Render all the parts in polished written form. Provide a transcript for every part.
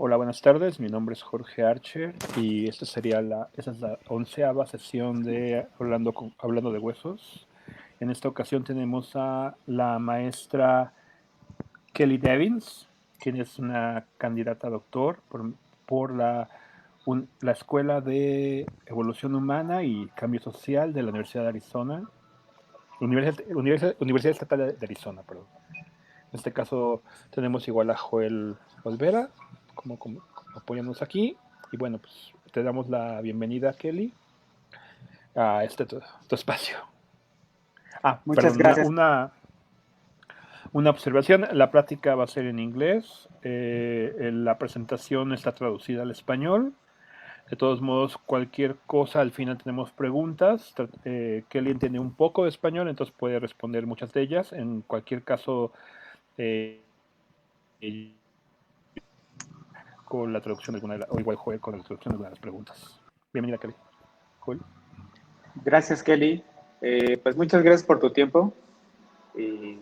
Hola, buenas tardes. Mi nombre es Jorge Archer y esta es la 11ª sesión de Hablando de Huesos. En esta ocasión tenemos a la maestra Kelly Blevins, quien es una candidata a doctor por la Escuela de Evolución Humana y Cambio Social de la Universidad de Arizona, Universidad Estatal de Arizona, perdón. En este caso tenemos igual a Joel Olvera, como apoyándonos aquí. Y bueno, pues te damos la bienvenida, Kelly, a tu espacio. Muchas gracias. Una observación, la plática va a ser en inglés, la presentación está traducida al español. De todos modos, cualquier cosa, al final tenemos preguntas. Kelly entiende un poco de español, entonces puede responder muchas de ellas. En cualquier caso, con la traducción o igual Joel con la traducción de alguna de las preguntas. Bienvenida, Kelly. Joel. Gracias, Kelly. Pues muchas gracias por tu tiempo. Y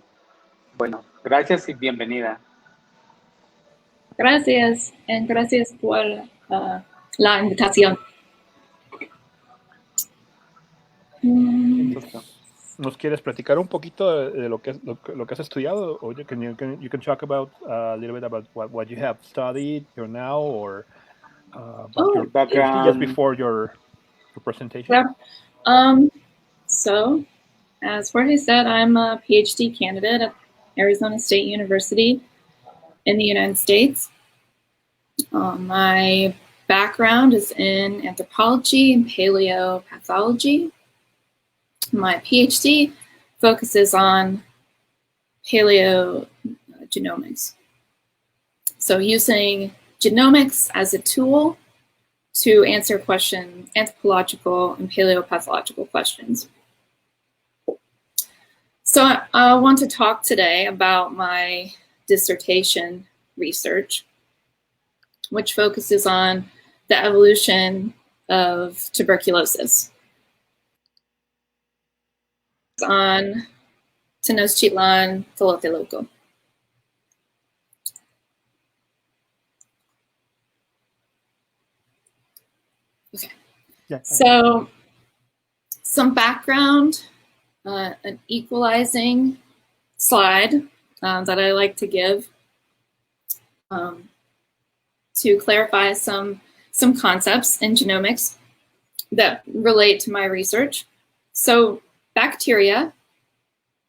bueno, gracias y bienvenida. Gracias, y gracias por la invitación. Entonces, ¿nos quieres platicar un poquito de lo que has estudiado? Or you can talk about a little bit about what you have studied here now, or about your PhD just before your presentation. Sure. So, as Jorge said, I'm a PhD candidate at Arizona State University in the United States. My background is in anthropology and paleopathology. My PhD focuses on paleogenomics. So using genomics as a tool to answer questions, anthropological and paleopathological questions. So I want to talk today about my dissertation research, which focuses on the evolution of tuberculosis. On Tenochtitlán-Tlatelolco. Okay. Yeah. So, some background, an equalizing slide that I like to give to clarify some concepts in genomics that relate to my research. So, bacteria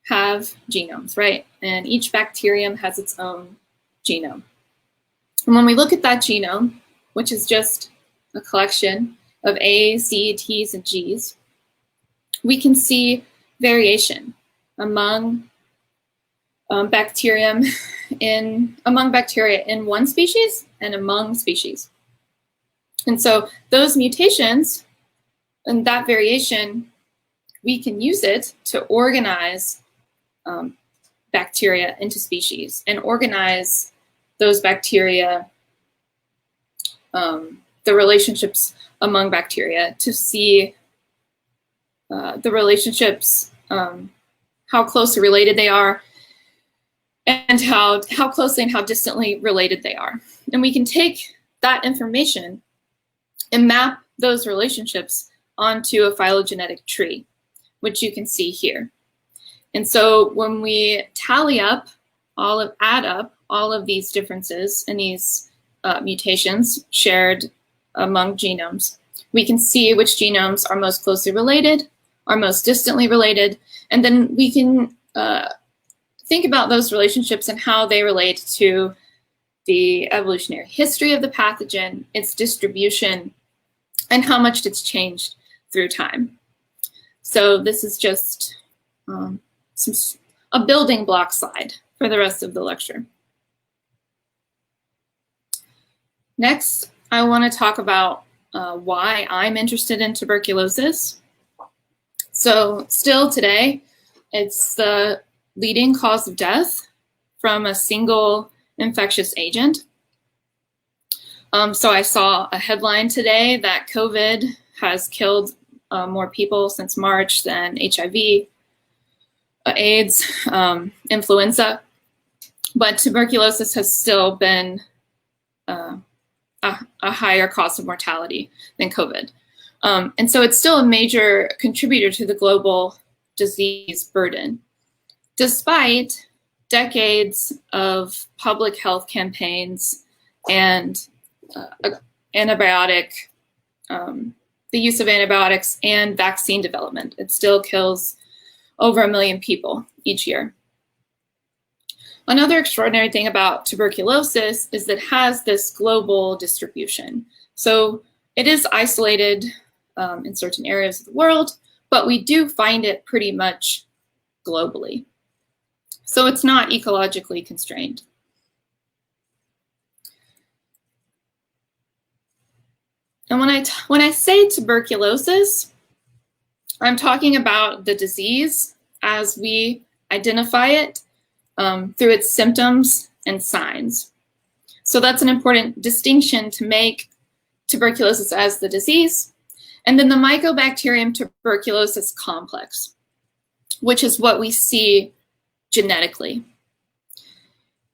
have genomes, right? And each bacterium has its own genome. And when we look at that genome, which is just a collection of A's, C's, T's, and G's, we can see variation among bacteria in one species and among species. And so those mutations and that variation, we can use it to organize bacteria into species and organize those bacteria, the relationships among bacteria, to see the relationships, how closely related they are, and how closely and how distantly related they are. And we can take that information and map those relationships onto a phylogenetic tree, which you can see here. And so when we add up all of these differences and these mutations shared among genomes, we can see which genomes are most closely related, are most distantly related, and then we can think about those relationships and how they relate to the evolutionary history of the pathogen, its distribution, and how much it's changed through time. So this is just a building block slide for the rest of the lecture. Next, I want to talk about why I'm interested in tuberculosis. So still today, it's the leading cause of death from a single infectious agent. So I saw a headline today that COVID has killed more people since March than HIV, AIDS, influenza, but tuberculosis has still been a higher cost of mortality than COVID. And so it's still a major contributor to the global disease burden, despite decades of public health campaigns and the use of antibiotics and vaccine development. It still kills over 1 million people each year. Another extraordinary thing about tuberculosis is that it has this global distribution. So it is isolated in certain areas of the world, but we do find it pretty much globally. So it's not ecologically constrained. And when I say tuberculosis, I'm talking about the disease as we identify it through its symptoms and signs. So that's an important distinction to make tuberculosis as the disease. And then the Mycobacterium tuberculosis complex, which is what we see genetically.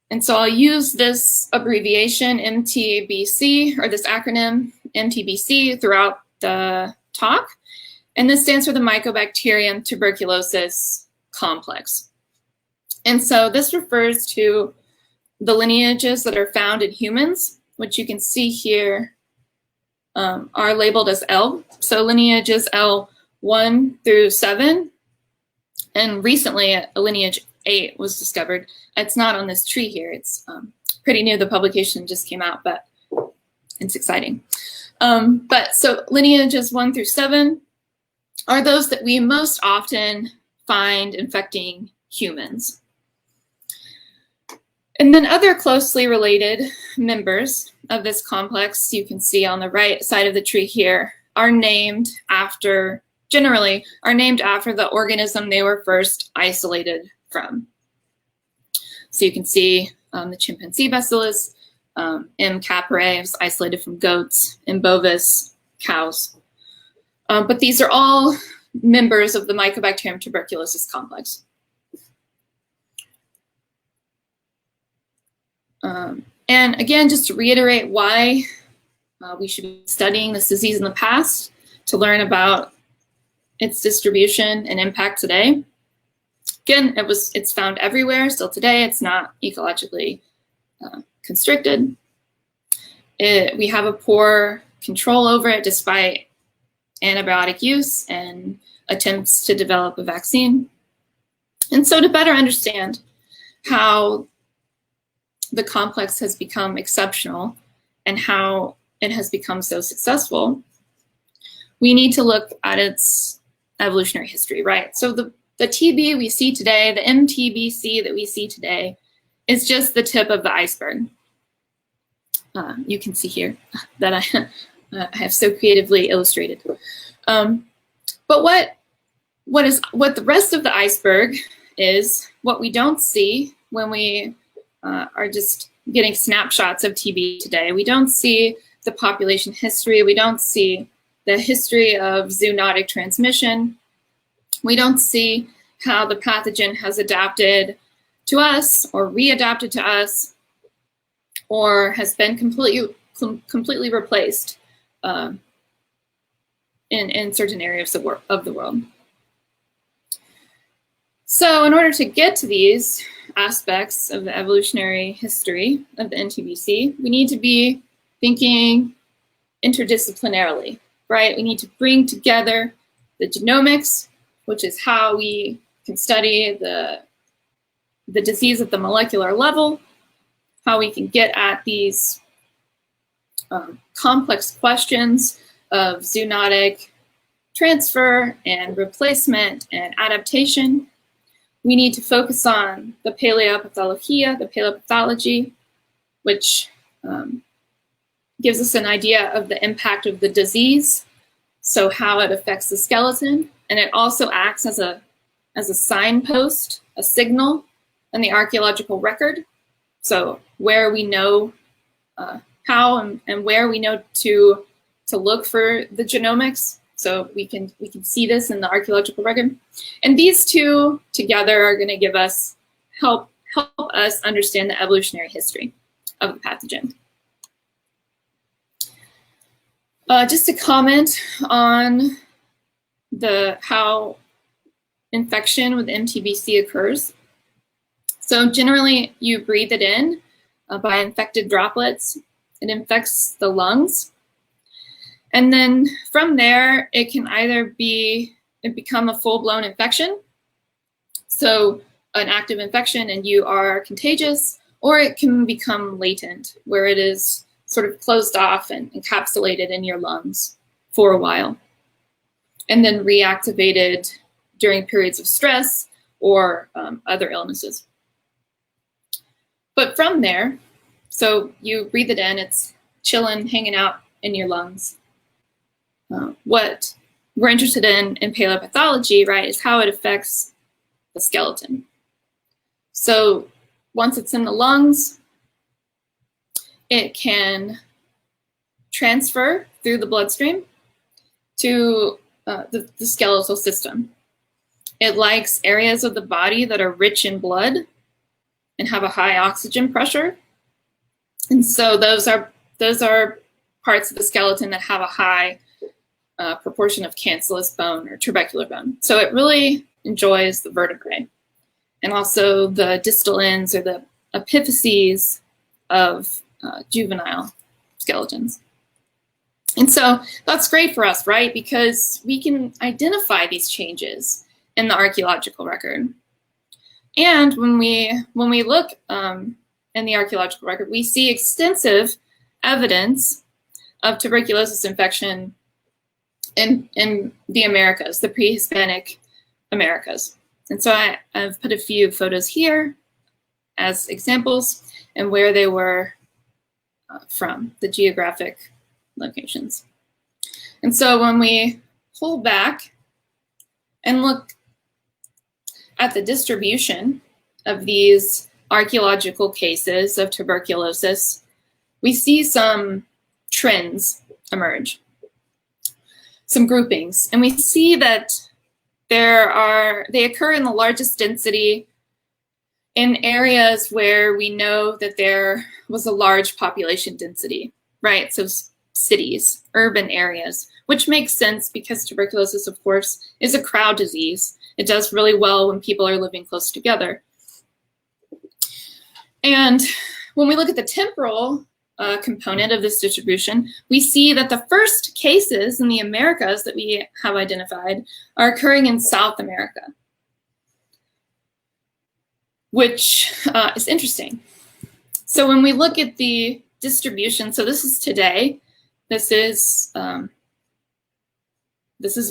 And so I'll use this abbreviation MTBC, or this acronym MTBC, throughout the talk. And this stands for the Mycobacterium tuberculosis complex. And so this refers to the lineages that are found in humans, which you can see here are labeled as L. So lineages L1 through 7. And recently a lineage 8 was discovered. It's not on this tree here. It's pretty new. The publication just came out, but it's exciting. But so lineages 1 through 7 are those that we most often find infecting humans. And then other closely related members of this complex, you can see on the right side of the tree here, are named after, generally, are named after the organism they were first isolated from. So you can see the chimpanzee bacillus, M. capre was isolated from goats, M. bovis, cows. But these are all members of the Mycobacterium tuberculosis complex. And again, just to reiterate why we should be studying this disease in the past, to learn about its distribution and impact today. Again, it's found everywhere still today. It's not ecologically constricted. We have a poor control over it despite antibiotic use and attempts to develop a vaccine. And so to better understand how the complex has become exceptional and how it has become so successful, we need to look at its evolutionary history, right? So the TB we see today, the MTBC that we see today, is just the tip of the iceberg. You can see here that I have so creatively illustrated. But what the rest of the iceberg is, what we don't see when we are just getting snapshots of TB today. We don't see the population history. We don't see the history of zoonotic transmission. We don't see how the pathogen has adapted to us or readapted to us or has been completely replaced in certain areas of the world. So in order to get to these aspects of the evolutionary history of the NTBC, we need to be thinking interdisciplinarily, right? We need to bring together the genomics, which is how we can study the disease at the molecular level, how we can get at these complex questions of zoonotic transfer and replacement and adaptation. We need to focus on the Paleopatología, the paleopathology, which gives us an idea of the impact of the disease, so how it affects the skeleton. And it also acts as a signpost, a signal in the archaeological record. So where we know how and where we know to look for the genomics. So we can see this in the archaeological record. And these two together are going to give us, help us understand the evolutionary history of the pathogen. Just to comment on how infection with MTBC occurs. So generally, you breathe it in by infected droplets. It infects the lungs. And then from there, it can either become a full-blown infection, so an active infection and you are contagious, or it can become latent, where it is sort of closed off and encapsulated in your lungs for a while, and then reactivated during periods of stress or other illnesses. But from there, so you breathe it in, it's chilling, hanging out in your lungs. What we're interested in paleopathology, right, is how it affects the skeleton. So once it's in the lungs, it can transfer through the bloodstream to the skeletal system. It likes areas of the body that are rich in blood and have a high oxygen pressure. And so those are parts of the skeleton that have a high proportion of cancellous bone or trabecular bone. So it really enjoys the vertebrae and also the distal ends or the epiphyses of juvenile skeletons. And so that's great for us, right? Because we can identify these changes in the archaeological record. And when we look in the archaeological record, we see extensive evidence of tuberculosis infection in the Americas, the pre-Hispanic Americas. And so I've put a few photos here as examples and where they were from, the geographic locations. And so when we pull back and look at the distribution of these archaeological cases of tuberculosis, we see some trends emerge, some groupings, and we see that they occur in the largest density in areas where we know that there was a large population density, right? So cities, urban areas, which makes sense because tuberculosis, of course, is a crowd disease. It does really well when people are living close together. And when we look at the temporal component of this distribution, we see that the first cases in the Americas that we have identified are occurring in South America, which is interesting. So when we look at the distribution, so this is today, this is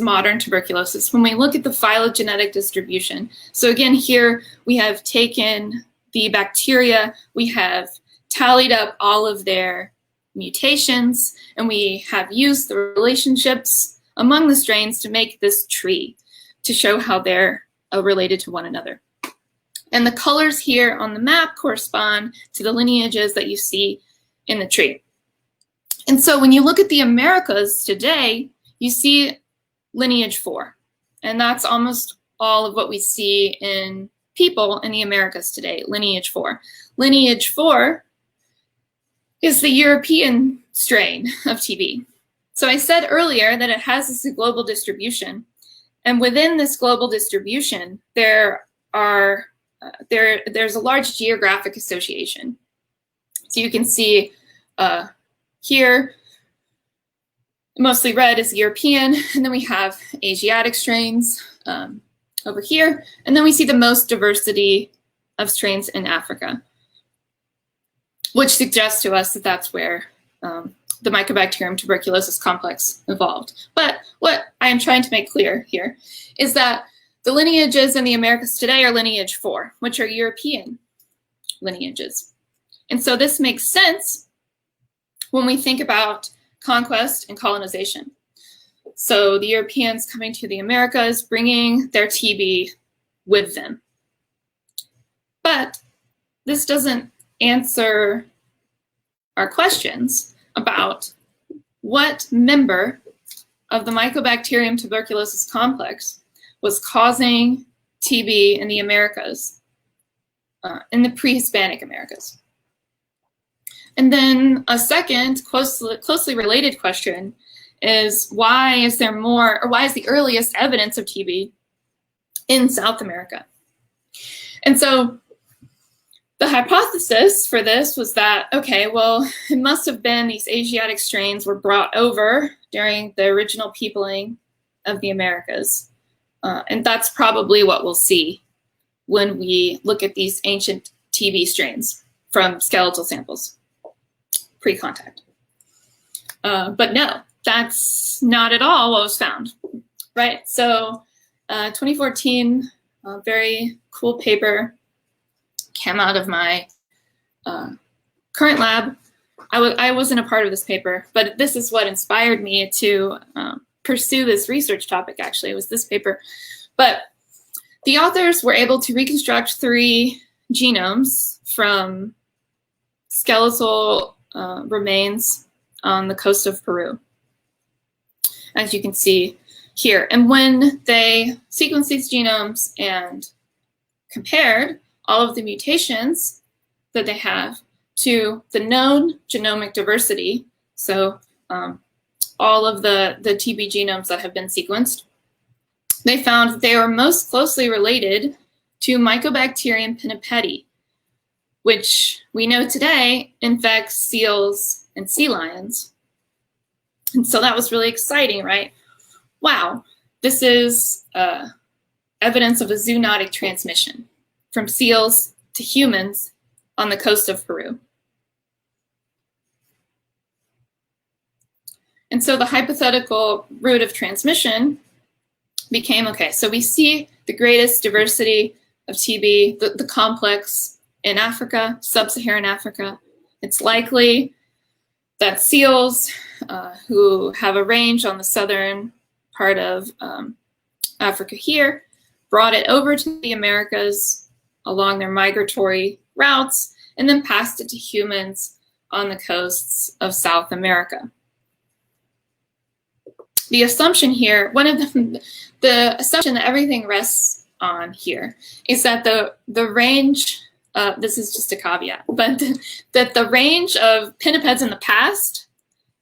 modern tuberculosis. When we look at the phylogenetic distribution, so again, here we have taken the bacteria, we have tallied up all of their mutations, and we have used the relationships among the strains to make this tree to show how they're related to one another. And the colors here on the map correspond to the lineages that you see in the tree. And so when you look at the Americas today, you see lineage 4. And that's almost all of what we see in people in the Americas today, lineage 4. Lineage 4 is the European strain of TB. So I said earlier that it has this global distribution. And within this global distribution, there's a large geographic association. So you can see here, mostly red is European, and then we have Asiatic strains over here, and then we see the most diversity of strains in Africa, which suggests to us that that's where the Mycobacterium tuberculosis complex evolved. But what I am trying to make clear here is that the lineages in the Americas today are lineage 4, which are European lineages. And so this makes sense when we think about conquest and colonization. So the Europeans coming to the Americas, bringing their TB with them. But this doesn't answer our questions about what member of the Mycobacterium tuberculosis complex was causing TB in the Americas, in the pre-Hispanic Americas. And then a second closely related question is why is there more, or why is the earliest evidence of TB in South America? And so the hypothesis for this was that, okay, well, it must have been these Asiatic strains were brought over during the original peopling of the Americas. And that's probably what we'll see when we look at these ancient TB strains from skeletal samples, pre-contact. But no, that's not at all what was found, right? So 2014, a very cool paper came out of my current lab. I wasn't a part of this paper, but this is what inspired me to pursue this research topic, actually. It was this paper. But the authors were able to reconstruct 3 genomes from skeletal remains on the coast of Peru, as you can see here. And when they sequenced these genomes and compared all of the mutations that they have to the known genomic diversity, so all of the TB genomes that have been sequenced, they found that they were most closely related to Mycobacterium pinnipedi, which we know today infects seals and sea lions. And so that was really exciting, right? Wow, this is evidence of a zoonotic transmission from seals to humans on the coast of Peru. And so the hypothetical route of transmission became, okay, so we see the greatest diversity of TB, the complex in Africa, sub-Saharan Africa. It's likely that seals who have a range on the southern part of Africa here brought it over to the Americas along their migratory routes and then passed it to humans on the coasts of South America. The assumption here, the assumption that everything rests on here is that the range, this is just a caveat, but that the range of pinnipeds in the past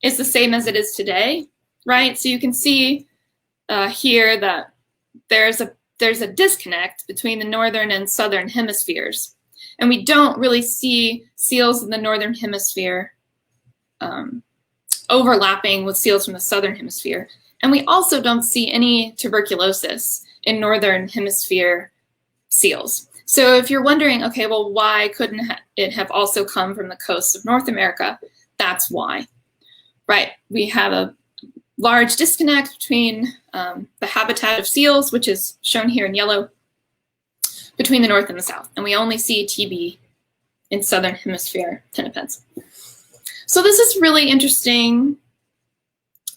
is the same as it is today, right? So you can see here that there's a disconnect between the northern and southern hemispheres. And we don't really see seals in the northern hemisphere overlapping with seals from the southern hemisphere. And we also don't see any tuberculosis in northern hemisphere seals. So if you're wondering, okay, well, why couldn't it have also come from the coast of North America? That's why, right? We have a large disconnect between the habitat of seals, which is shown here in yellow, between the north and the south. And we only see TB in southern hemisphere pinnipeds. So this is really interesting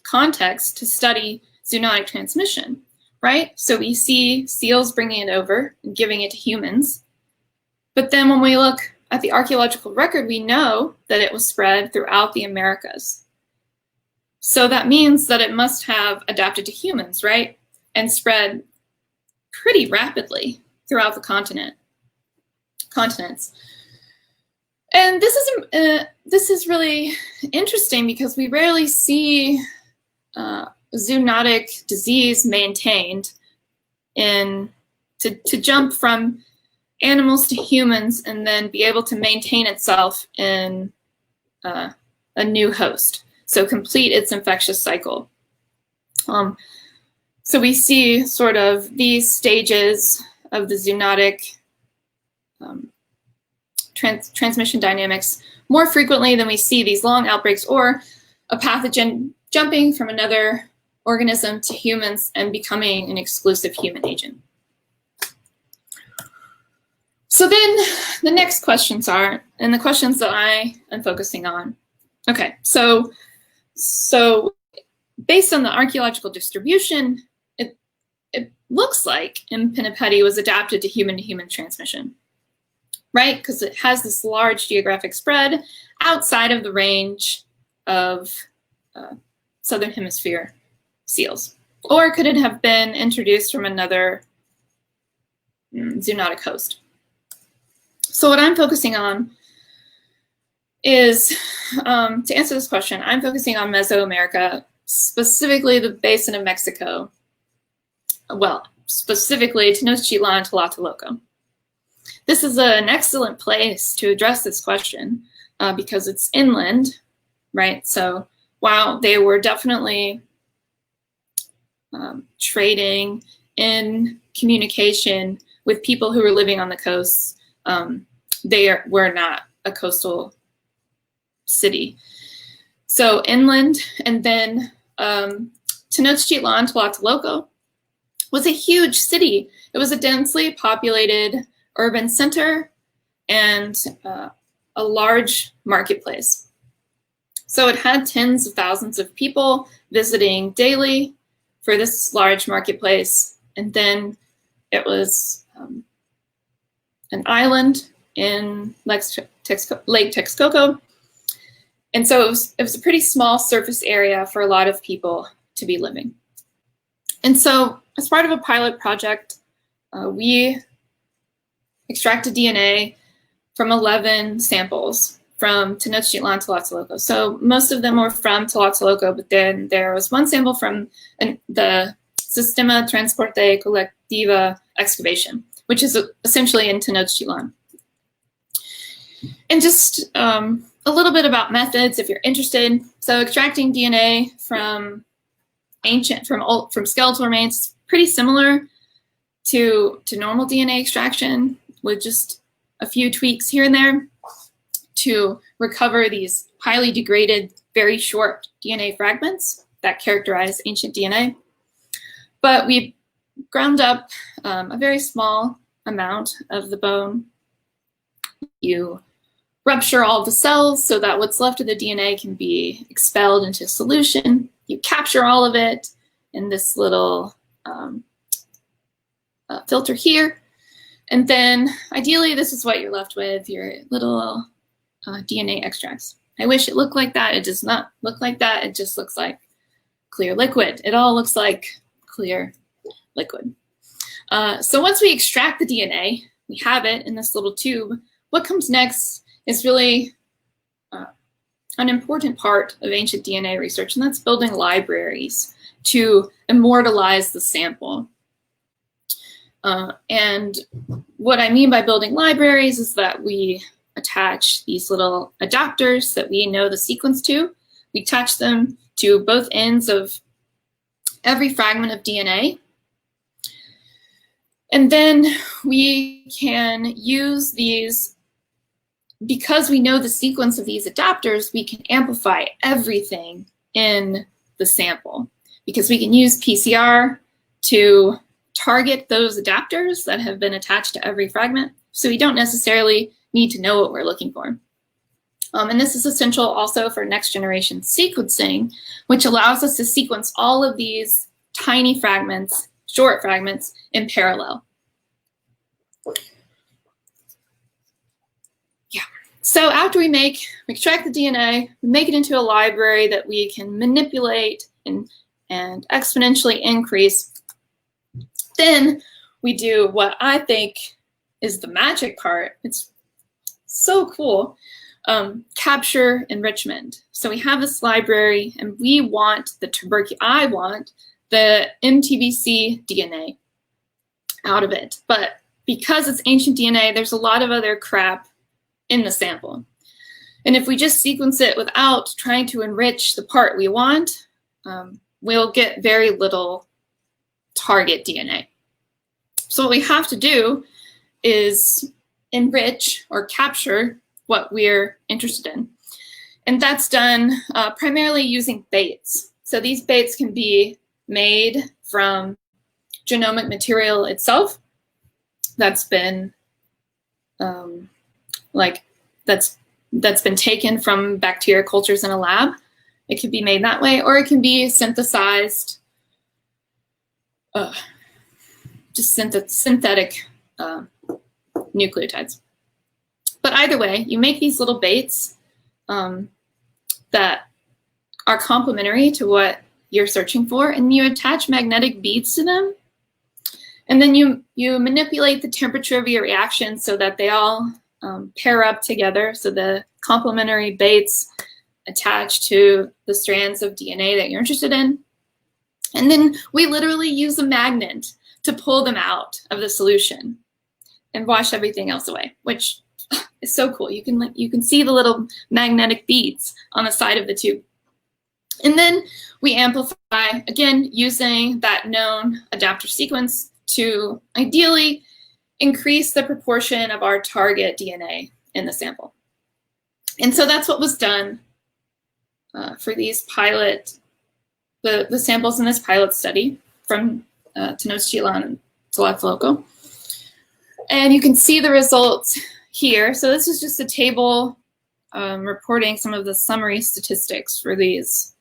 context to study zoonotic transmission, right? So we see seals bringing it over and giving it to humans. But then when we look at the archaeological record, we know that it was spread throughout the Americas. So that means that it must have adapted to humans, right? And spread pretty rapidly throughout the continents. And this is really interesting because we rarely see zoonotic disease maintained to jump from animals to humans and then be able to maintain itself in a new host. So complete its infectious cycle. So we see sort of these stages of the zoonotic transmission dynamics more frequently than we see these long outbreaks or a pathogen jumping from another organism to humans and becoming an exclusive human agent. So then the next questions are, and the questions that I am focusing on. Okay, so based on the archaeological distribution, it looks like M. pinnipedi was adapted to human transmission, right? Because it has this large geographic spread outside of the range of southern hemisphere seals. Or could it have been introduced from another zoonotic host? So what I'm focusing on is, to answer this question, I'm focusing on Mesoamerica, specifically the basin of Mexico. Well, specifically Tenochtitlan-Tlatelolco. This is an excellent place to address this question because it's inland, right? So while they were definitely trading in communication with people who were living on the coast, they were not a coastal city. So inland, and then Tenochtitlan-Tlatelolco was a huge city. It was a densely populated urban center and a large marketplace. So it had tens of thousands of people visiting daily for this large marketplace. And then it was an island in Lake Texcoco. And so it was a pretty small surface area for a lot of people to be living. And so as part of a pilot project, we extracted DNA from 11 samples from Tenochtitlan-Tlatelolco. So most of them were from Tlatelolco, but then there was one sample from the Sistema Transporte Colectiva excavation, which is essentially in Tenochtitlan. And just a little bit about methods if you're interested. So extracting DNA from skeletal remains is pretty similar to normal DNA extraction with just a few tweaks here and there to recover these highly degraded, very short DNA fragments that characterize ancient DNA. But we ground up a very small amount of the bone. You rupture all the cells so that what's left of the DNA can be expelled into solution. You capture all of it in this little filter here. And then ideally, this is what you're left with, your little DNA extracts. I wish it looked like that. It does not look like that. It just looks like clear liquid. It all looks like clear liquid. So once we extract the DNA, we have it in this little tube. What comes next is really an important part of ancient DNA research, and that's building libraries to immortalize the sample. And what I mean by building libraries is that we attach these little adapters that we know the sequence to. We attach them to both ends of every fragment of DNA. And then we can use these, because we know the sequence of these adapters, we can amplify everything in the sample, because we can use PCR to target those adapters that have been attached to every fragment. So we don't necessarily need to know what we're looking for. And this is essential also for next generation sequencing, which allows us to sequence all of these tiny fragments, short fragments, in parallel. Yeah. So after we extract the DNA, we make it into a library that we can manipulate and exponentially increase. Then we do what I think is the magic part. It's so cool. Capture enrichment. So we have this library, and I want the MTBC DNA out of it. But because it's ancient DNA, there's a lot of other crap in the sample. And if we just sequence it without trying to enrich the part we want, we'll get very little target DNA. So what we have to do is enrich or capture what we're interested in. And that's done primarily using baits. So these baits can be made from genomic material itself that's been that's been taken from bacteria cultures in a lab. It can be made that way, or it can be synthesized, just synthetic nucleotides. But either way, you make these little baits that are complementary to what you're searching for, and you attach magnetic beads to them. And then you manipulate the temperature of your reaction so that they all pair up together. So the complementary baits attach to the strands of DNA that you're interested in. And then we literally use a magnet to pull them out of the solution and wash everything else away, which is so cool. You can see the little magnetic beads on the side of the tube. And then we amplify, again, using that known adapter sequence to ideally increase the proportion of our target DNA in the sample. And so that's what was done for these the samples in this pilot study from Tenochtitlán-Tlatelolco. And you can see the results here. So this is just a table reporting some of the summary statistics for these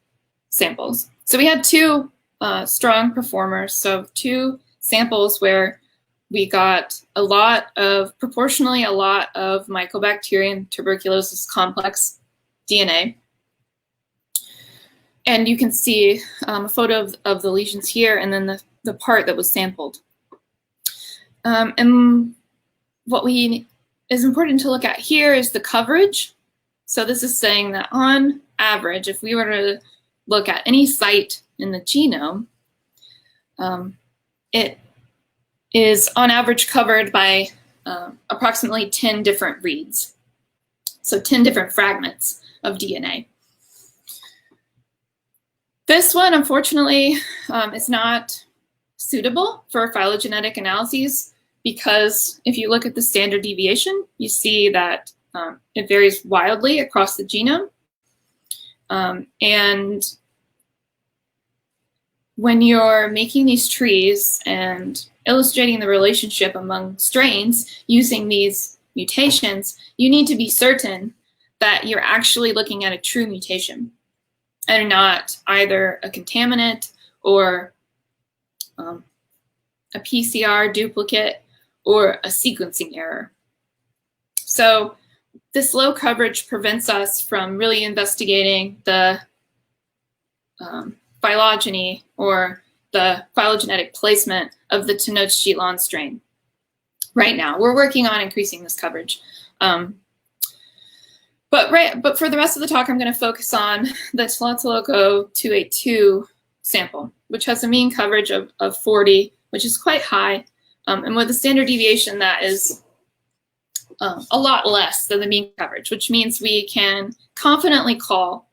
samples. So we had two strong performers, so two samples where we got proportionally a lot of Mycobacterium tuberculosis complex DNA. And you can see a photo of the lesions here and then the part that was sampled. And what is important to look at here is the coverage. So this is saying that on average, if we were to look at any site in the genome, it is on average covered by approximately 10 different reads. So 10 different fragments of DNA. This one, unfortunately, is not suitable for phylogenetic analyses because if you look at the standard deviation, you see that it varies wildly across the genome. And when you're making these trees and illustrating the relationship among strains using these mutations, you need to be certain that you're actually looking at a true mutation and not either a contaminant or a PCR duplicate or a sequencing error. So this low coverage prevents us from really investigating the phylogeny or the phylogenetic placement of the Tenochtitlan strain. Right now, we're working on increasing this coverage. But for the rest of the talk, I'm going to focus on the Tlatelolco 282 sample, which has a mean coverage of 40, which is quite high, and with a standard deviation that is a lot less than the mean coverage, which means we can confidently call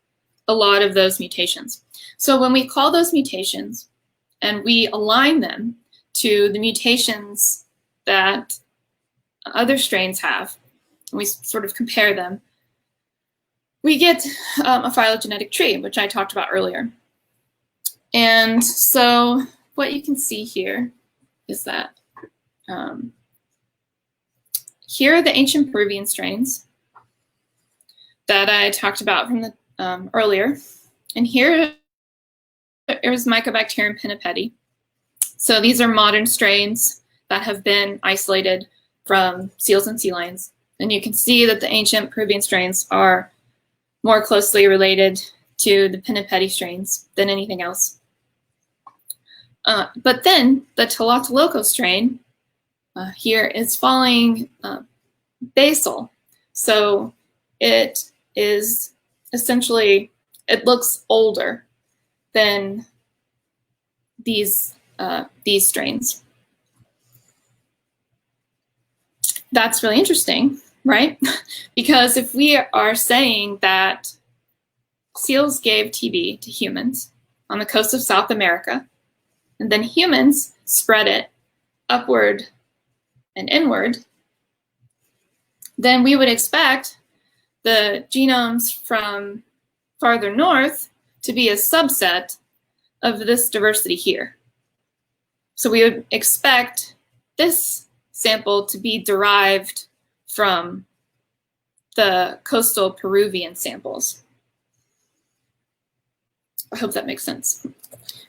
a lot of those mutations. So when we call those mutations and we align them to the mutations that other strains have, and we sort of compare them, we get a phylogenetic tree, which I talked about earlier. And so what you can see here is that here are the ancient Peruvian strains that I talked about from the earlier. And here is Mycobacterium pinnipedi. So these are modern strains that have been isolated from seals and sea lions. And you can see that the ancient Peruvian strains are more closely related to the pinnipedi strains than anything else. But then the Tlatelolco strain here is falling basal. So it is essentially, it looks older than these strains. That's really interesting, right? Because if we are saying that seals gave TB to humans on the coast of South America, and then humans spread it upward and inward, then we would expect the genomes from farther north to be a subset of this diversity here. So we would expect this sample to be derived from the coastal Peruvian samples. I hope that makes sense,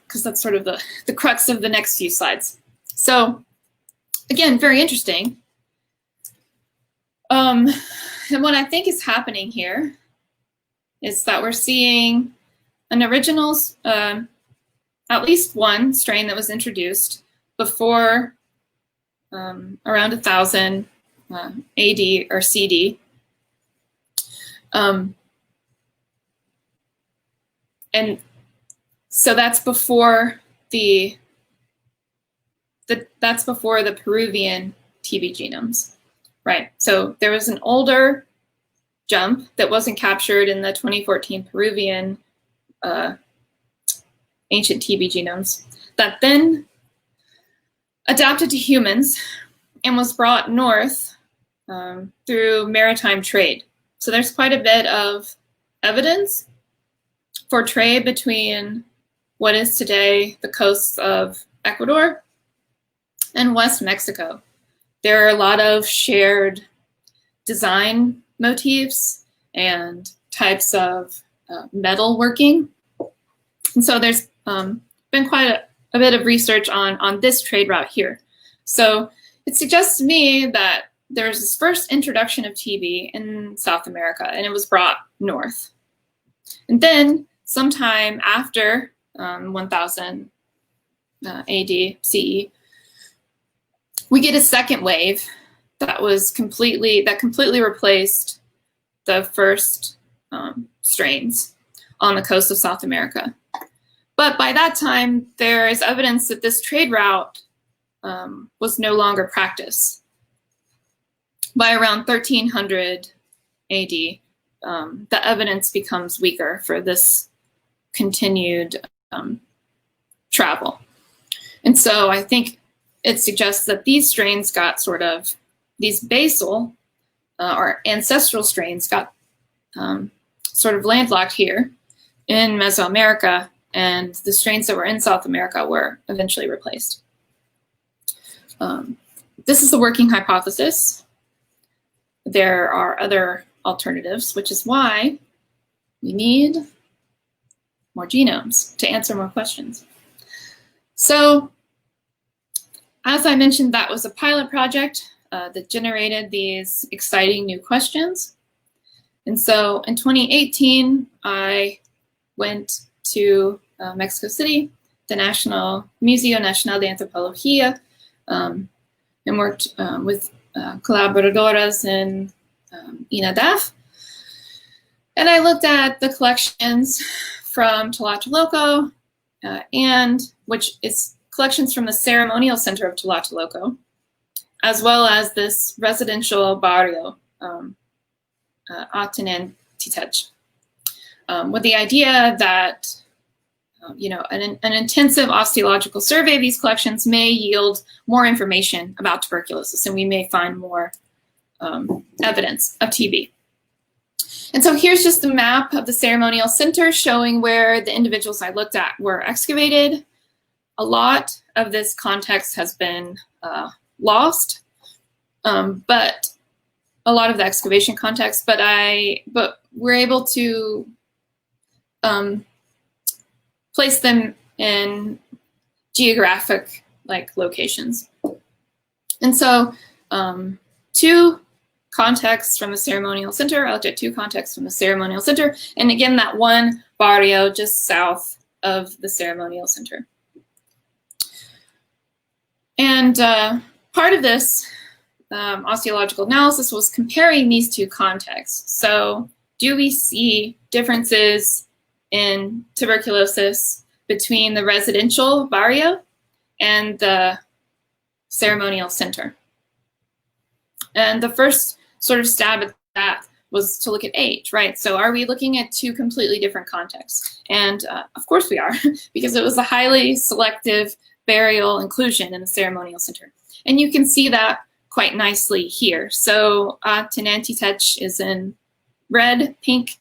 because that's sort of the crux of the next few slides. So again, very interesting. And what I think is happening here is that we're seeing an original, at least one strain that was introduced before around 1000 AD or CD. And so that's before the Peruvian TB genomes, right? So there was an older jump that wasn't captured in the 2014 Peruvian ancient TB genomes that then adapted to humans and was brought north through maritime trade. So there's quite a bit of evidence for trade between what is today the coasts of Ecuador and West Mexico. There are a lot of shared design motifs and types of metal working. And so there's been quite a bit of research on this trade route here. So it suggests to me that there's this first introduction of TB in South America, and it was brought north. And then sometime after 1000 AD, CE, we get a second wave that completely replaced the first strains on the coast of South America. But by that time, there is evidence that this trade route was no longer practiced. By around 1300 AD, the evidence becomes weaker for this continued travel. And so I think it suggests that these strains got these basal or ancestral strains got sort of landlocked here in Mesoamerica, and the strains that were in South America were eventually replaced. This is the working hypothesis. There are other alternatives, which is why we need more genomes to answer more questions. So, as I mentioned, that was a pilot project that generated these exciting new questions. And so in 2018, I went to Mexico City, the National Museo Nacional de Antropología, and worked with colaboradoras in INADAF. And I looked at the collections from Tlatelolco, which is collections from the Ceremonial Center of Tlatelolco, as well as this residential barrio, Tenochtitlán-Tlatelolco, with the idea that an intensive osteological survey of these collections may yield more information about tuberculosis, and we may find more evidence of TB. And so here's just the map of the ceremonial center showing where the individuals I looked at were excavated. A lot of this context has been lost, but a lot of the excavation context, but we're able to place them in geographic locations. And so two contexts from the ceremonial center. I looked at two contexts from the ceremonial center, and again that one barrio just south of the ceremonial center. And part of this osteological analysis was comparing these two contexts. So do we see differences in tuberculosis between the residential barrio and the ceremonial center? And the first sort of stab at that was to look at age, right? So are we looking at two completely different contexts? And of course we are, because it was a highly selective burial inclusion in the ceremonial center. And you can see that quite nicely here. So Tenochtitlán is in red, pink,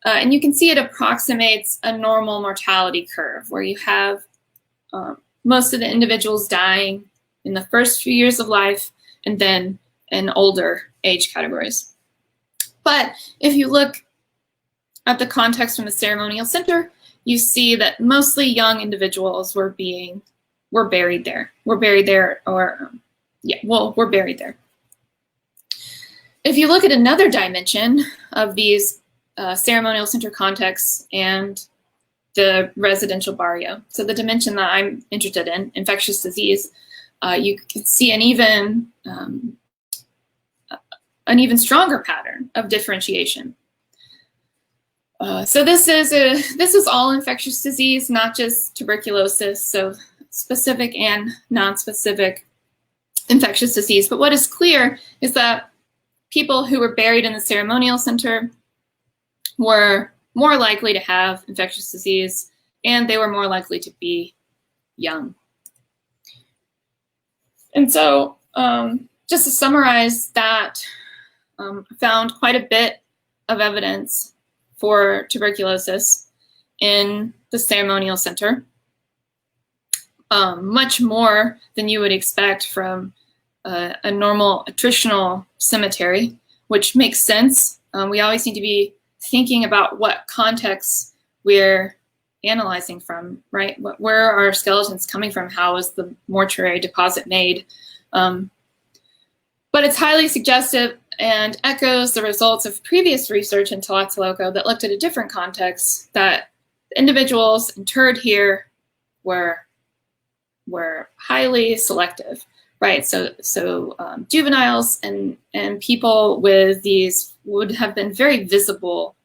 and you can see it approximates a normal mortality curve where you have most of the individuals dying in the first few years of life and then in older age categories. But if you look at the context from the ceremonial center, you see that mostly young individuals were buried there. We're buried there. If you look at another dimension of these ceremonial center contexts and the residential barrio, so the dimension that I'm interested in, infectious disease, you can see an even stronger pattern of differentiation. So this is all infectious disease, not just tuberculosis, so specific and non-specific infectious disease. But what is clear is that people who were buried in the ceremonial center were more likely to have infectious disease, and they were more likely to be young. And so just to summarize that, found quite a bit of evidence for tuberculosis in the ceremonial center, much more than you would expect from a normal attritional cemetery, which makes sense. We always need to be thinking about what context we're analyzing from, right? Where are our skeletons coming from? How is the mortuary deposit made? But it's highly suggestive and echoes the results of previous research in Tlatelolco that looked at a different context, that individuals interred here were highly selective, right? So juveniles and people with these would have been very visible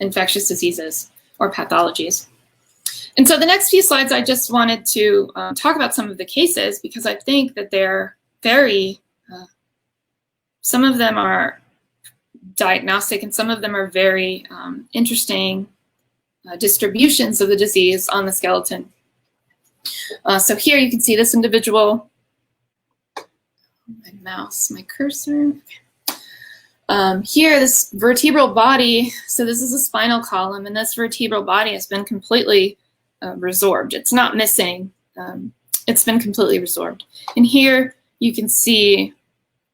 infectious diseases or pathologies. And so the next few slides, I just wanted to talk about some of the cases, because I think that they're very, some of them are diagnostic and some of them are very interesting distributions of the disease on the skeleton. So here you can see this individual, my mouse, my cursor. Here, this vertebral body, so this is a spinal column, and this vertebral body has been completely resorbed. It's not missing. It's been completely resorbed. And here you can see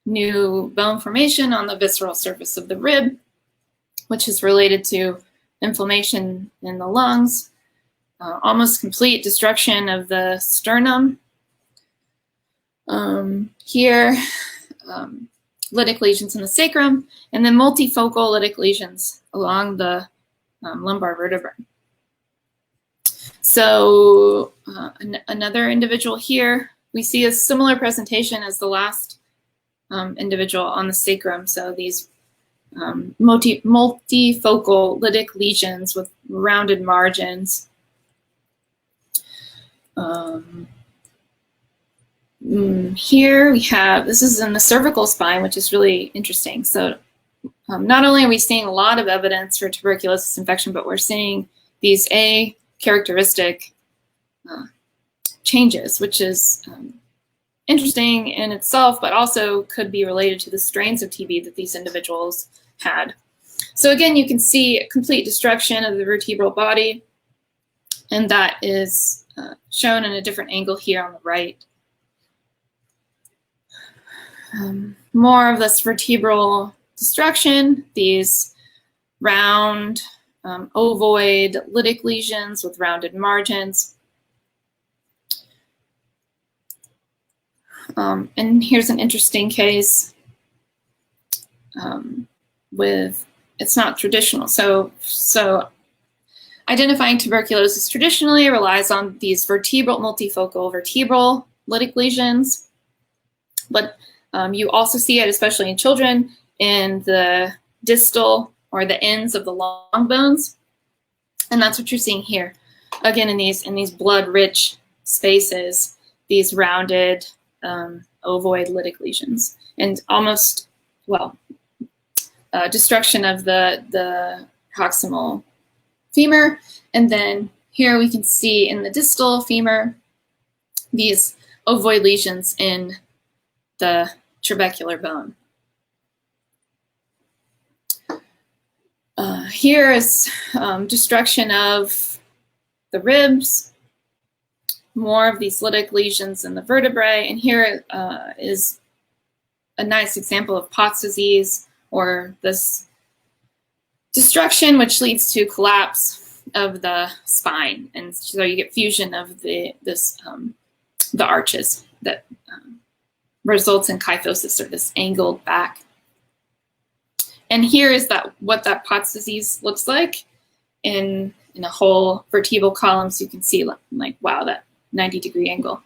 new bone formation on the visceral surface of the rib, which is related to inflammation in the lungs, almost complete destruction of the sternum. Here, lytic lesions in the sacrum, and then multifocal lytic lesions along the lumbar vertebrae. So another individual here, we see a similar presentation as the last individual on the sacrum. So these multifocal lytic lesions with rounded margins. Here we have, this is in the cervical spine, which is really interesting. So not only are we seeing a lot of evidence for tuberculosis infection, but we're seeing these A characteristic changes, which is interesting in itself, but also could be related to the strains of TB that these individuals had. So again, you can see complete destruction of the vertebral body, and that is shown in a different angle here on the right. More of this vertebral destruction, these round, ovoid lytic lesions with rounded margins. And here's an interesting case with, it's not traditional. So identifying tuberculosis traditionally relies on these multifocal vertebral lytic lesions, but you also see it, especially in children, in the distal or the ends of the long bones, and that's what you're seeing here. Again, in these blood-rich spaces, these rounded ovoid lytic lesions, and almost, well, destruction of the proximal femur, and then here we can see in the distal femur these ovoid lesions in the trabecular bone. Here is destruction of the ribs, more of these lytic lesions in the vertebrae, and here is a nice example of Pott's disease, or this destruction which leads to collapse of the spine, and so you get fusion of the arches that results in kyphosis, or this angled back. And here is what that Pott's disease looks like in a whole vertebral column. So you can see, like, wow, that 90-degree angle.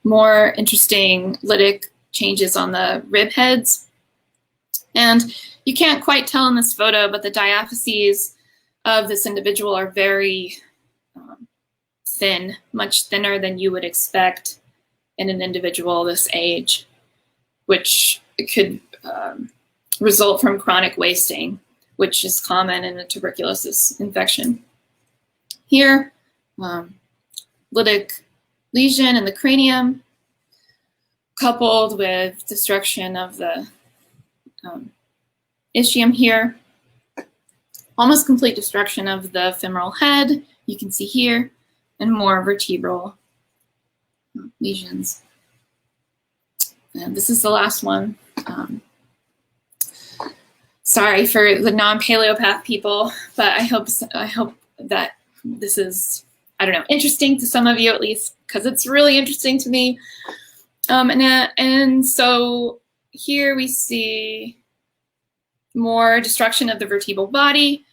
More interesting lytic changes on the rib heads. And You can't quite tell in this photo, but the diaphyses of this individual are very thin, much thinner than you would expect in an individual this age, which could result from chronic wasting, which is common in a tuberculosis infection. Here, lytic lesion in the cranium, coupled with destruction of the ischium here, almost complete destruction of the femoral head, you can see here, and more vertebral lesions. And this is the last one. Sorry for the non-paleopath people, but I hope that this is, I don't know, interesting to some of you at least, because it's really interesting to me. And so here we see more destruction of the vertebral body,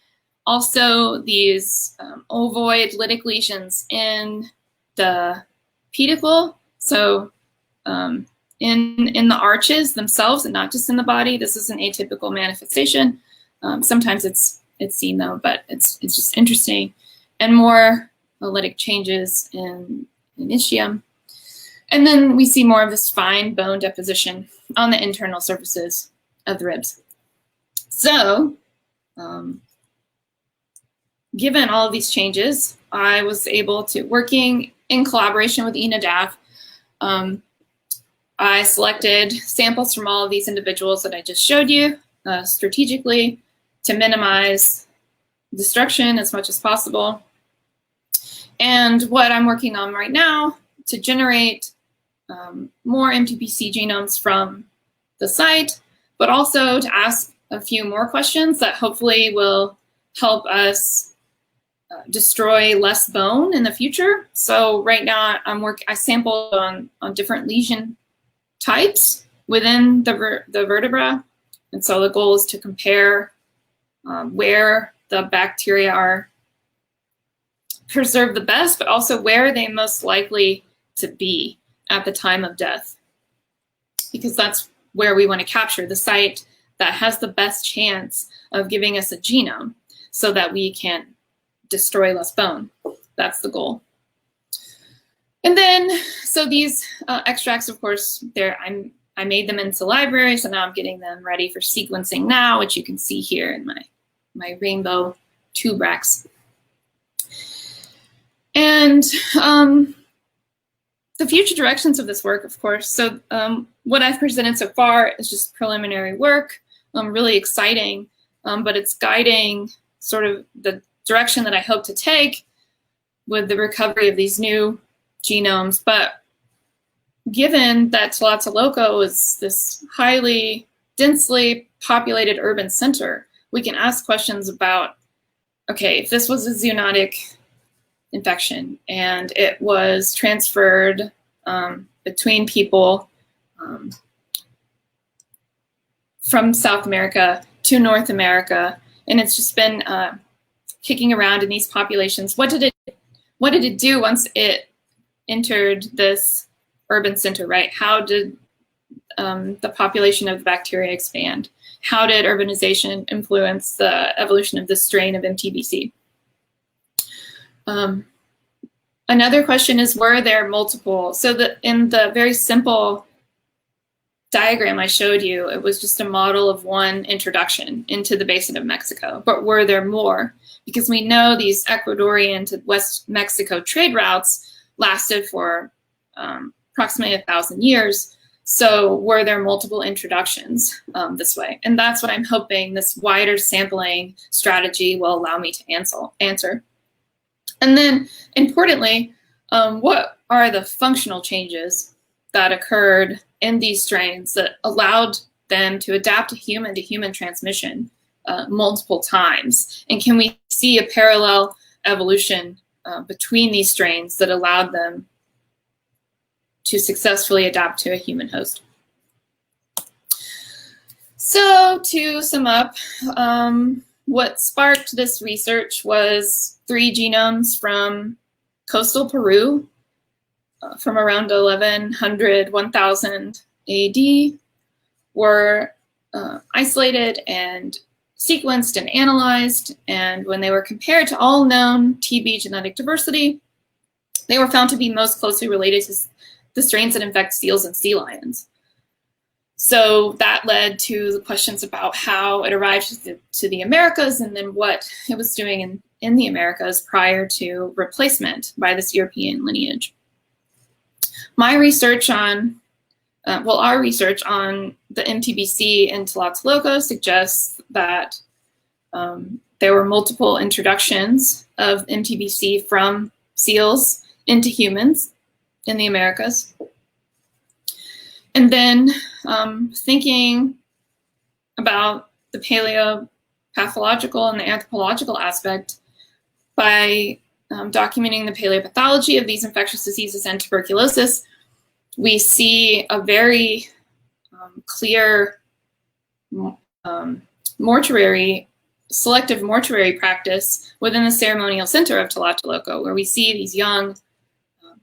also these ovoid lytic lesions in the pedicle, so in the arches themselves and not just in the body. This is an atypical manifestation. Sometimes it's seen though, but it's just interesting. And more lytic changes in ischium. And then we see more of this fine bone deposition on the internal surfaces of the ribs. So, given all of these changes, I was able to, working in collaboration with Ina Dav, I selected samples from all of these individuals that I just showed you strategically to minimize destruction as much as possible. And what I'm working on right now to generate more MTBC genomes from the site, but also to ask a few more questions that hopefully will help us destroy less bone in the future. So right now I sampled on different lesion types within the vertebra. And so the goal is to compare where the bacteria are preserved the best, but also where they most likely to be at the time of death. Because that's where we want to capture the site that has the best chance of giving us a genome so that we can destroy less bone. That's the goal. And then, so these extracts, of course, I made them into libraries, so now I'm getting them ready for sequencing now, which you can see here in my rainbow tube racks. And the future directions of this work, of course. So what I've presented so far is just preliminary work, really exciting, but it's guiding sort of the direction that I hope to take with the recovery of these new genomes. But given that Tlatelolco is this highly densely populated urban center, we can ask questions about, okay, if this was a zoonotic infection and it was transferred between people from South America to North America, and it's just been kicking around in these populations, what did it do once it entered this urban center, right? How did the population of the bacteria expand? How did urbanization influence the evolution of this strain of MTBC? Another question is, were there multiple? So in the very simple diagram I showed you, it was just a model of one introduction into the basin of Mexico, but were there more? Because we know these Ecuadorian to West Mexico trade routes lasted for approximately 1,000 years. So were there multiple introductions this way? And that's what I'm hoping this wider sampling strategy will allow me to answer. And then, importantly, what are the functional changes that occurred in these strains that allowed them to adapt to human transmission multiple times? And can we see a parallel evolution between these strains that allowed them to successfully adapt to a human host? So to sum up, what sparked this research was 3 genomes from coastal Peru from around 1100, 1000 AD were isolated and sequenced and analyzed, and when they were compared to all known TB genetic diversity, they were found to be most closely related to the strains that infect seals and sea lions. So that led to the questions about how it arrived to the Americas, and then what it was doing in the Americas prior to replacement by this European lineage. My research on, our research on the MTBC in Tlatelolco suggests that there were multiple introductions of MTBC from seals into humans in the Americas. And then thinking about the paleopathological and the anthropological aspect by documenting the paleopathology of these infectious diseases and tuberculosis, we see a very clear selective mortuary practice within the ceremonial center of Tlatelolco, where we see these young,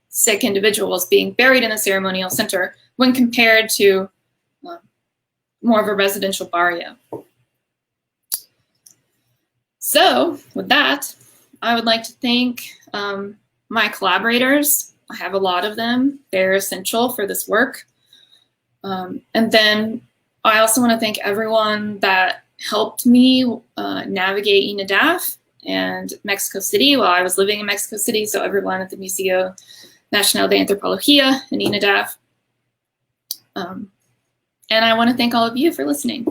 sick individuals being buried in the ceremonial center when compared to more of a residential barrio. So with that, I would like to thank my collaborators. I have a lot of them. They're essential for this work. And then I also want to thank everyone that helped me navigate INADAF and Mexico City while I was living in Mexico City. So everyone at the Museo Nacional de Antropología and INADAF. And I want to thank all of you for listening.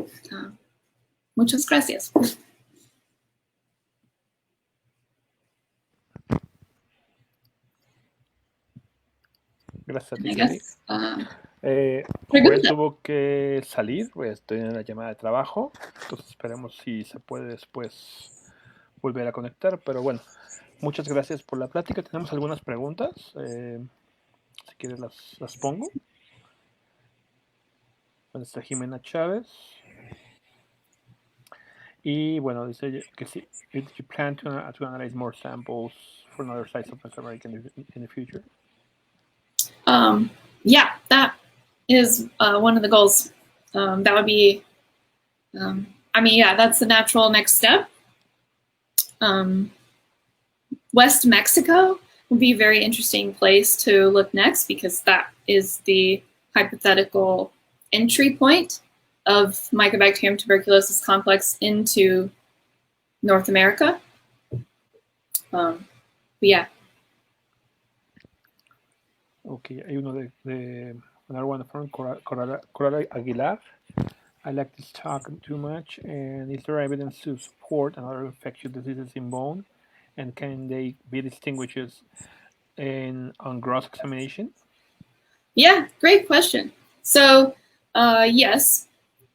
Muchas gracias. Gracias a ti, I Kelly. guess, Joel tuvo que salir, pues tiene una llamada de trabajo, entonces esperemos si se puede después volver a conectar, pero bueno, muchas gracias por la plática. Tenemos algunas preguntas, si quieres las pongo. Está Jimena Chávez. Y bueno, dice que sí, did you plan to analyze more samples for another sites of Mesoamerica in the future? Yeah, that is one of the goals. That would be, yeah, that's the natural next step. West Mexico would be a very interesting place to look next, because that is the hypothetical entry point of Mycobacterium tuberculosis complex into North America. But yeah. Okay, hay uno de another one from Coral Aguilar. I like this talk too much, and is there evidence to support another infectious diseases in bone, and can they be distinguished on gross examination? Yeah, great question. So yes,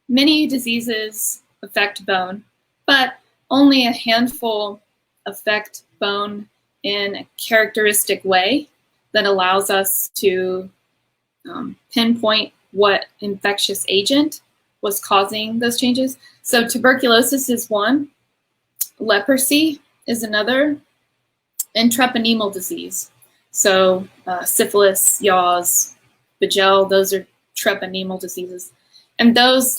many diseases affect bone, but only a handful affect bone in a characteristic way that allows us to pinpoint what infectious agent was causing those changes. So tuberculosis is one, leprosy is another, and treponemal disease. So syphilis, yaws, Bajel, those are treponemal diseases. And those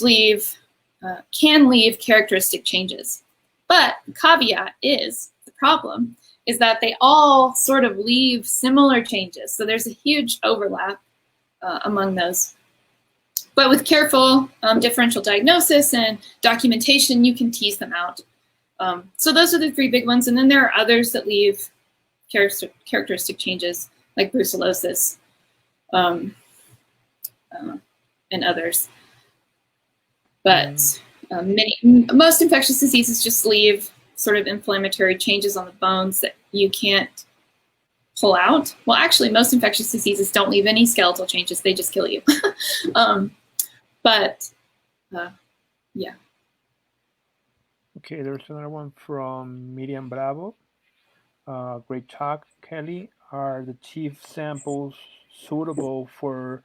can leave characteristic changes. But the caveat is, the problem is that they all sort of leave similar changes. So there's a huge overlap among those. But with careful differential diagnosis and documentation, you can tease them out. So those are the three big ones. And then there are others that leave characteristic changes, like brucellosis and others. But most infectious diseases just leave sort of inflammatory changes on the bones that you can't pull out. Well, actually, most infectious diseases don't leave any skeletal changes. They just kill you. Yeah. Okay, there's another one from Miriam Bravo. Great talk, Kelly. Are the chief samples suitable for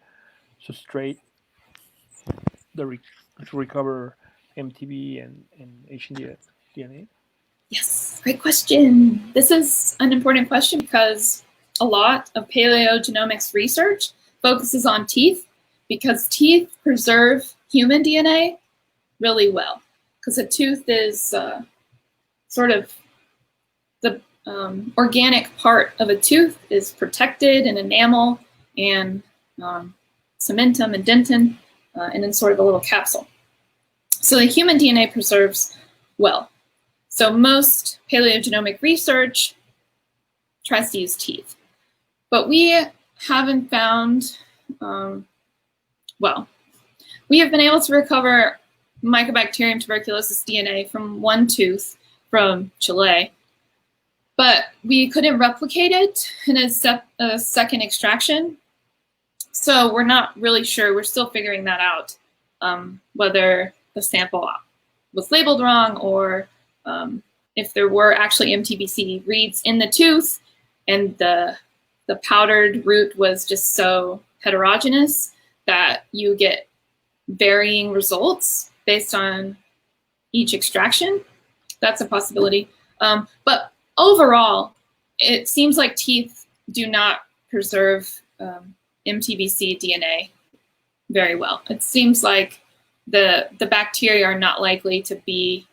substrate to recover MTB and Asian DNA? Yes, great question. This is an important question because a lot of paleogenomics research focuses on teeth, because teeth preserve human DNA, really well, because a tooth is sort of the organic part of a tooth is protected in enamel and cementum and dentin, and in sort of a little capsule. So the human DNA preserves well. So most paleogenomic research tries to use teeth. But we haven't found, well, we have been able to recover Mycobacterium tuberculosis DNA from one tooth from Chile, but we couldn't replicate it in a second extraction. So we're not really sure. We're still figuring that out, whether the sample was labeled wrong or if there were actually MTBC reads in the tooth and the powdered root was just so heterogeneous that you get varying results based on each extraction. That's a possibility. But overall, it seems like teeth do not preserve MTBC DNA very well. It seems like the bacteria are not likely to be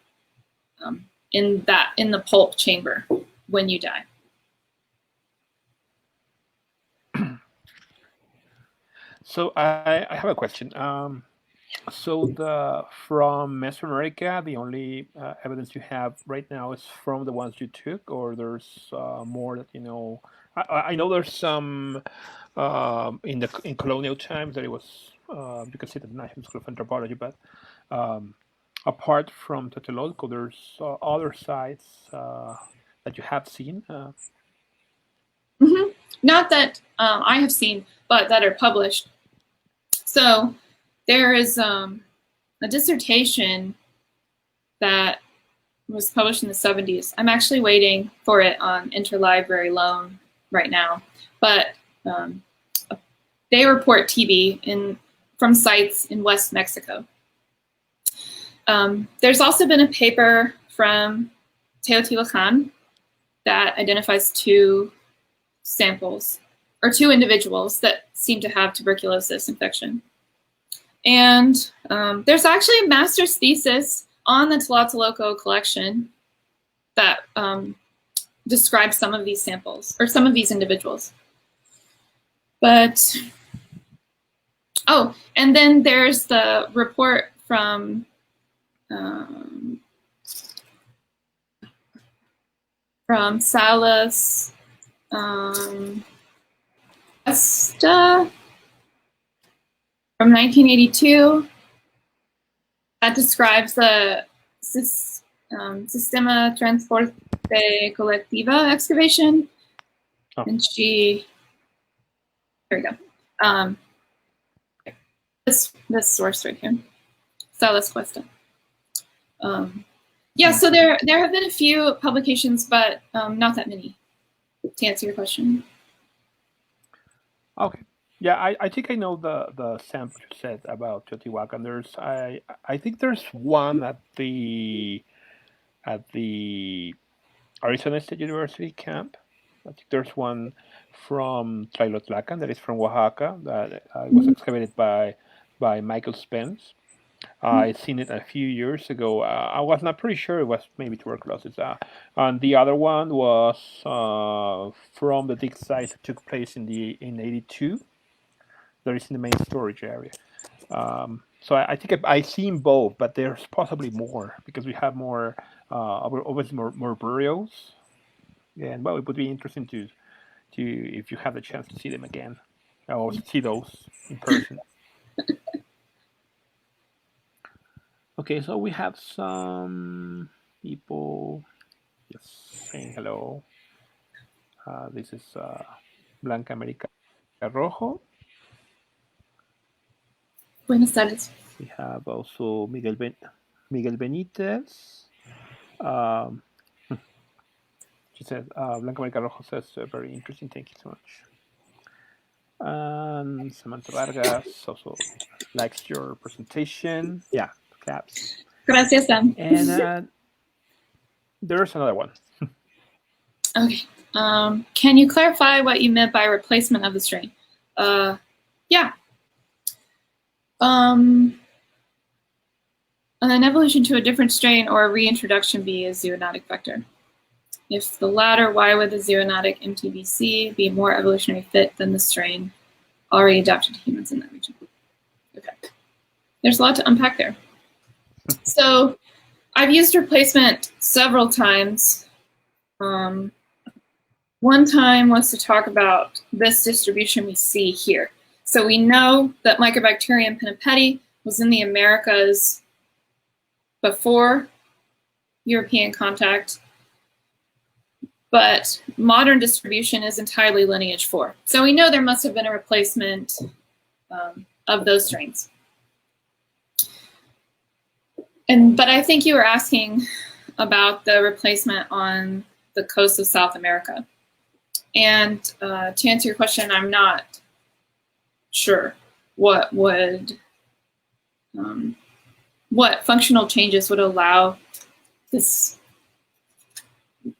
in the pulp chamber when you die. So I have a question. So from Mesoamerica, the only evidence you have right now is from the ones you took, or there's more that you know? I know there's some in colonial times that it was you can see the National School of Anthropology, but apart from Tlatelolco, there's other sites that you have seen. Not that I have seen, but that are published. So there is a dissertation that was published in the 70s. I'm actually waiting for it on interlibrary loan right now, but they report TB from sites in West Mexico. There's also been a paper from Teotihuacan that identifies two samples, or two individuals that seem to have tuberculosis infection. And there's actually a master's thesis on the Tlatelolco collection that describes some of these samples, or some of these individuals. But, oh, and then there's the report from Salas Esta from 1982 that describes the Sistema Transporte Colectiva excavation. Oh. And here we go. This source right here, Salas Cuesta. Yeah, so there have been a few publications, but not that many, to answer your question. Okay. Yeah, I think I know the sample you said about Teotihuacan. There's I think there's one at the Arizona State University camp. I think there's one from Tlailotlacan that is from Oaxaca that was excavated by Michael Spence. I seen it a few years ago. I was not pretty sure it was maybe tuberculosis. And the other one was from the dig site that took place in 82. That is in the main storage area. So I think I've seen both, but there's possibly more because we have more, obviously more burials. And well, it would be interesting to if you have the chance to see them again, or see those in person. Okay, so we have some people just saying hello. This is Blanca America Rojo. Buenas tardes. We have also Miguel Benitez. She says, Blanca America Rojo says, very interesting, thank you so much. And Samantha Vargas also likes your presentation. Yeah, claps. Gracias, Sam. And there's another one. Okay. Can you clarify what you meant by replacement of the strain? Yeah. an evolution to a different strain or a reintroduction be a zoonotic vector? If the latter, why would the zoonotic MTBC be more evolutionary fit than the strain already adapted to humans in that region? Okay, there's a lot to unpack there. So I've used replacement several times. One time was to talk about this distribution we see here. So we know that Mycobacterium pinnipedi was in the Americas before European contact, but modern distribution is entirely lineage 4. So we know there must have been a replacement of those strains. But I think you were asking about the replacement on the coast of South America. And to answer your question, I'm not sure what functional changes would allow this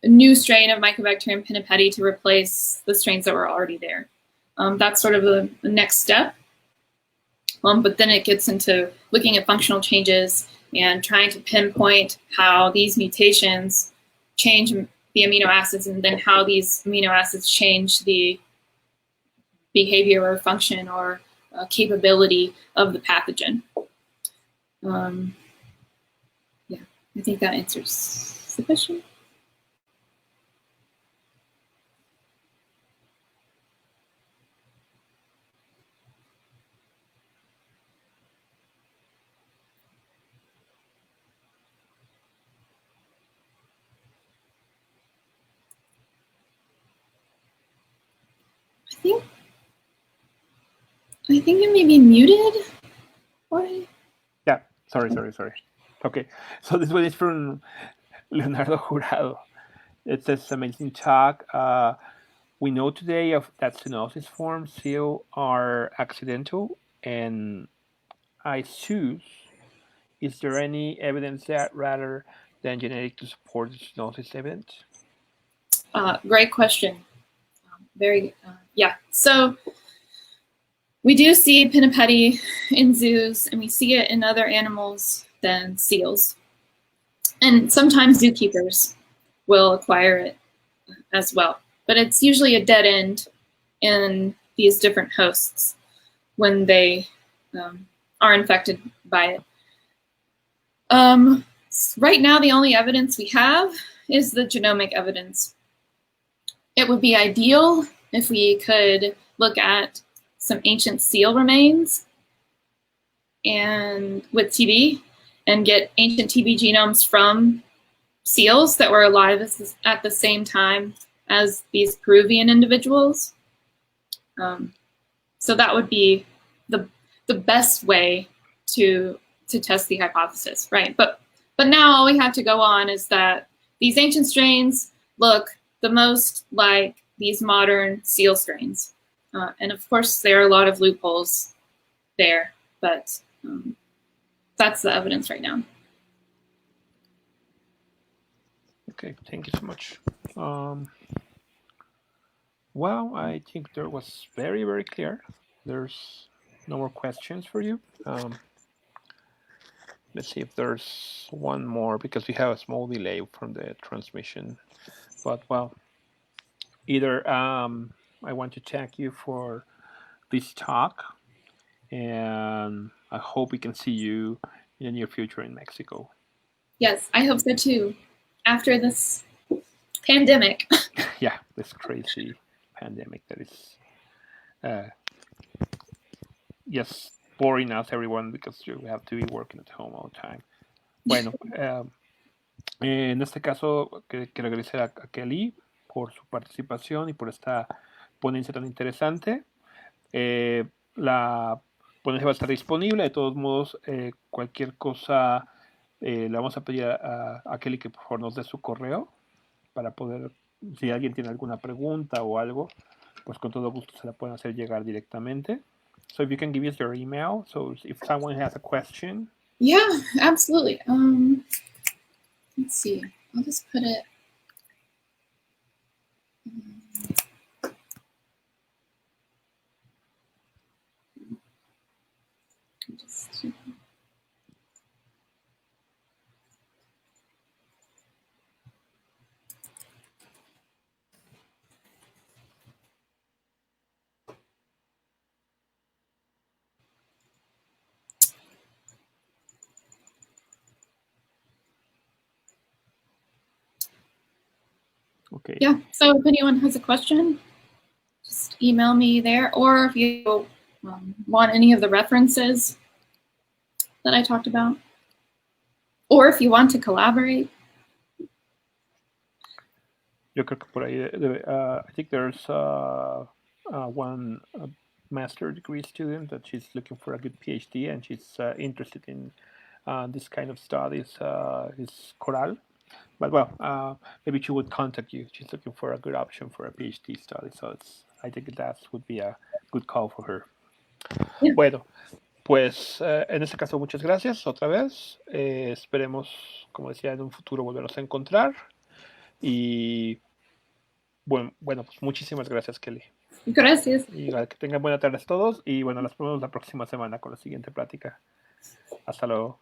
new strain of Mycobacterium pinnipedi to replace the strains that were already there. That's sort of the next step. But then it gets into looking at functional changes and trying to pinpoint how these mutations change the amino acids and then how these amino acids change the behavior or function or capability of the pathogen. Yeah, I think that answers the question. I think it may be muted. Why? Yeah, sorry. Okay, so this one is from Leonardo Jurado. It says, amazing talk. We know today that stenosis forms still are accidental and issues. Is there any evidence that rather than genetic to support the stenosis event? Great question. Yeah. So we do see pinnipedi in zoos, and we see it in other animals than seals. And sometimes zookeepers will acquire it as well. But it's usually a dead end in these different hosts when they are infected by it. Right now, the only evidence we have is the genomic evidence. It would be ideal if we could look at some ancient seal remains and with TB and get ancient TB genomes from seals that were alive at the same time as these Peruvian individuals. So that would be the best way to test the hypothesis, right? But now all we have to go on is that these ancient strains look the most like these modern seal strains. And of course, there are a lot of loopholes there, but that's the evidence right now. Okay, thank you so much. Well, I think there was very, very clear. There's no more questions for you. Let's see if there's one more, because we have a small delay from the transmission. But well, either I want to thank you for this talk, and I hope we can see you in the near future in Mexico. Yes, I hope so too. After this pandemic. Yeah, this crazy pandemic that is just boring us, everyone, because we have to be working at home all the time. Bueno, en este caso quiero agradecer a Kelly por su participación y por esta ponencia tan interesante. La ponencia va a estar disponible. De todos modos, cualquier cosa le vamos a pedir a Kelly que por favor nos dé su correo para poder, si alguien tiene alguna pregunta o algo, pues con todo gusto se la pueden hacer llegar directamente. So if you can give us your email, so if someone has a question. Yeah, absolutely. Let's see. I'll just put it. Okay. Yeah, so if anyone has a question, just email me there, or if you want any of the references that I talked about, or if you want to collaborate. Yo creo que por ahí, I think there's one master degree student that she's looking for a good PhD, and she's interested in this kind of studies, is Coral. But well, maybe she would contact you. She's looking for a good option for a PhD study, so I think that would be a good call for her. Yeah. Bueno, pues en este caso muchas gracias otra vez. Esperemos, como decía, en un futuro volvernos a encontrar. Y bueno, pues muchísimas gracias, Kelly. Gracias. Y que tengan buena tarde todos. Y bueno, las vemos la próxima semana con la siguiente plática. Hasta luego.